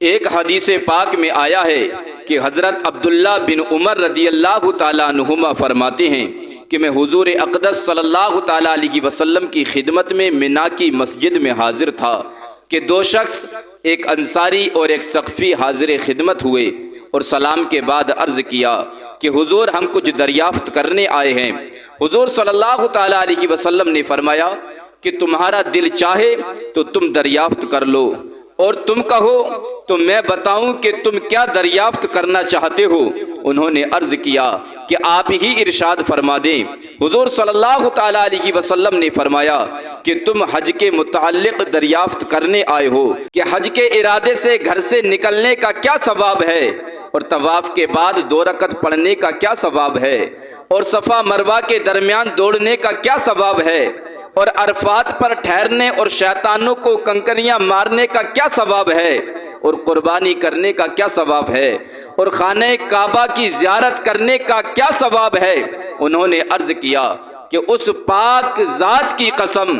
ایک حدیث پاک میں آیا ہے کہ حضرت عبداللہ بن عمر رضی اللہ تعالیٰ عنہما فرماتے ہیں کہ میں حضور اقدس صلی اللہ تعالیٰ علیہ وسلم کی خدمت میں منا کی مسجد میں حاضر تھا کہ دو شخص، ایک انصاری اور ایک ثقفی حاضر خدمت ہوئے اور سلام کے بعد عرض کیا کہ حضور ہم کچھ دریافت کرنے آئے ہیں۔ حضور صلی اللہ تعالیٰ علیہ وسلم نے فرمایا کہ تمہارا دل چاہے تو تم دریافت کر لو، اور تم کہو تو میں بتاؤں کہ تم کیا دریافت کرنا چاہتے ہو؟ انہوں نے عرض کیا کہ آپ ہی ارشاد فرما دیں۔ حضور صلی اللہ تعالیٰ علیہ وسلم نے فرمایا کہ تم حج کے متعلق دریافت کرنے آئے ہو کہ حج کے ارادے سے گھر سے نکلنے کا کیا ثواب ہے، اور طواف کے بعد 2 رکعت پڑھنے کا کیا ثواب ہے، اور صفا مروہ کے درمیان دوڑنے کا کیا ثواب ہے، اور عرفات پر ٹھہرنے اور شیطانوں کو کنکریاں مارنے کا کیا ثواب ہے، اور قربانی کرنے کا کیا ثواب ہے، اور خانہ کعبہ کی زیارت کرنے کا کیا ثواب ہے؟ انہوں نے عرض کیا کہ اس پاک ذات کی قسم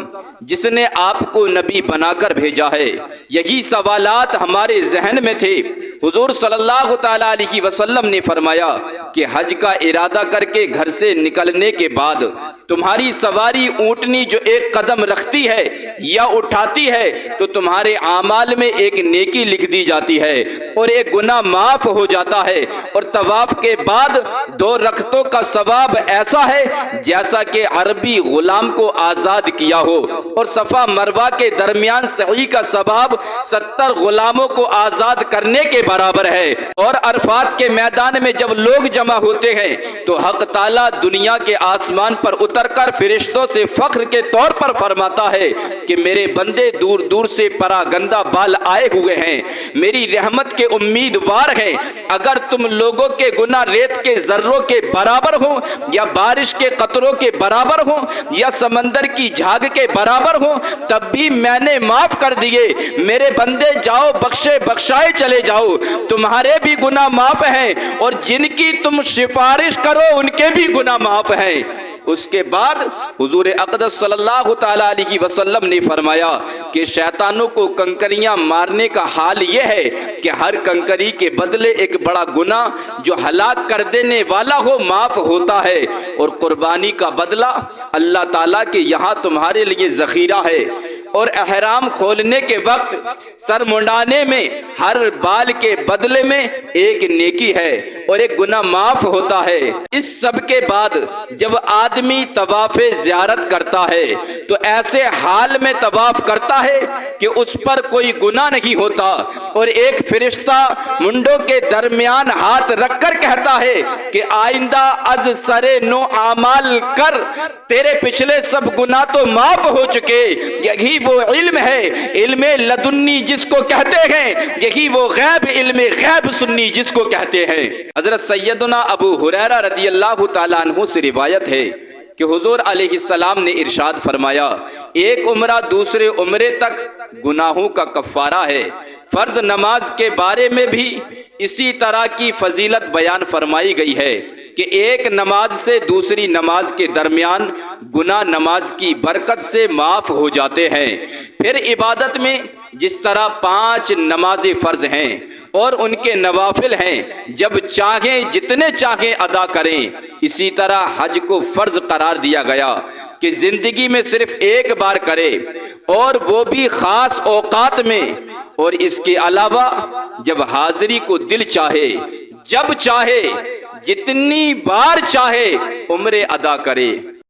جس نے آپ کو نبی بنا کر بھیجا ہے، یہی سوالات ہمارے ذہن میں تھے۔ حضور صلی اللہ تعالیٰ علیہ وسلم نے فرمایا کہ حج کا ارادہ کر کے گھر سے نکلنے کے بعد تمہاری سواری اونٹنی جو ایک قدم رکھتی ہے یا اٹھاتی ہے تو تمہارے اعمال میں ایک نیکی لکھ دی جاتی ہے اور ایک گناہ معاف ہو جاتا ہے، اور طواف کے بعد 2 رکعتوں کا ثواب ایسا ہے جیسا کہ عربی غلام کو آزاد کیا ہو، اور صفا مروہ کے درمیان سعی کا ثواب 70 غلاموں کو آزاد کرنے کے برابر ہے۔ اور عرفات کے میدان میں جب لوگ جمع ہوتے ہیں تو حق تعالیٰ دنیا کے آسمان پر اتر کر فرشتوں سے فخر کے طور پر فرماتا ہے کہ میرے بندے دور دور سے پراگندہ بال آئے ہوئے ہیں، میری رحمت کے امیدوار ہیں۔ اگر تم لوگوں کے گناہ ریت کے ذروں کے برابر ہوں، یا بارش کے قطروں کے برابر ہوں، یا سمندر کی جھاگ کے برابر ہوں، تب بھی میں نے معاف کر دیے۔ میرے بندے جاؤ، بخشے بخشائے چلے جاؤ، تمہارے بھی گناہ معاف ہیں، اور جن کی تم سفارش کرو ان کے بھی گناہ معاف ہیں۔ اس کے بعد حضور اقدس صلی اللہ تعالیٰ علیہ وسلم نے فرمایا کہ شیطانوں کو کنکریاں مارنے کا حال یہ ہے کہ ہر کنکری کے بدلے ایک بڑا گناہ جو ہلاک کر دینے والا ہو معاف ہوتا ہے، اور قربانی کا بدلہ اللہ تعالیٰ کے یہاں تمہارے لیے ذخیرہ ہے، اور احرام کھولنے کے وقت سر منڈانے میں ہر بال کے بدلے میں ایک نیکی ہے اور ایک گناہ معاف ہوتا ہے۔ اس سب کے بعد جب آدمی طواف زیارت کرتا ہے تو ایسے حال میں طواف کرتا ہے کہ اس پر کوئی گناہ نہیں ہوتا، اور ایک فرشتہ منڈوں کے درمیان ہاتھ رکھ کر کہتا ہے کہ آئندہ از سرے نو اعمال کر، تیرے پچھلے سب گناہ تو معاف ہو چکے۔ یہی وہ علم ہے، علم لدنی جس کو کہتے ہیں، یہی وہ غیب علم غیب سنی جس کو کہتے ہیں۔ حضرت سیدنا ابو ہریرہ رضی اللہ تعالیٰ عنہ سے روایت ہے کہ حضور علیہ السلام نے ارشاد فرمایا، ایک عمرہ دوسرے عمرے تک گناہوں کا کفارہ ہے۔ فرض نماز کے بارے میں بھی اسی طرح کی فضیلت بیان فرمائی گئی ہے کہ ایک نماز سے دوسری نماز کے درمیان گناہ نماز کی برکت سے معاف ہو جاتے ہیں۔ پھر عبادت میں جس طرح 5 نمازیں فرض ہیں اور ان کے نوافل ہیں، جب چاہیں جتنے چاہیں ادا کریں، اسی طرح حج کو فرض قرار دیا گیا کہ زندگی میں صرف ایک بار کرے، اور وہ بھی خاص اوقات میں، اور اس کے علاوہ جب حاضری کو دل چاہے، جب چاہے، جتنی بار چاہے عمرے ادا کرے۔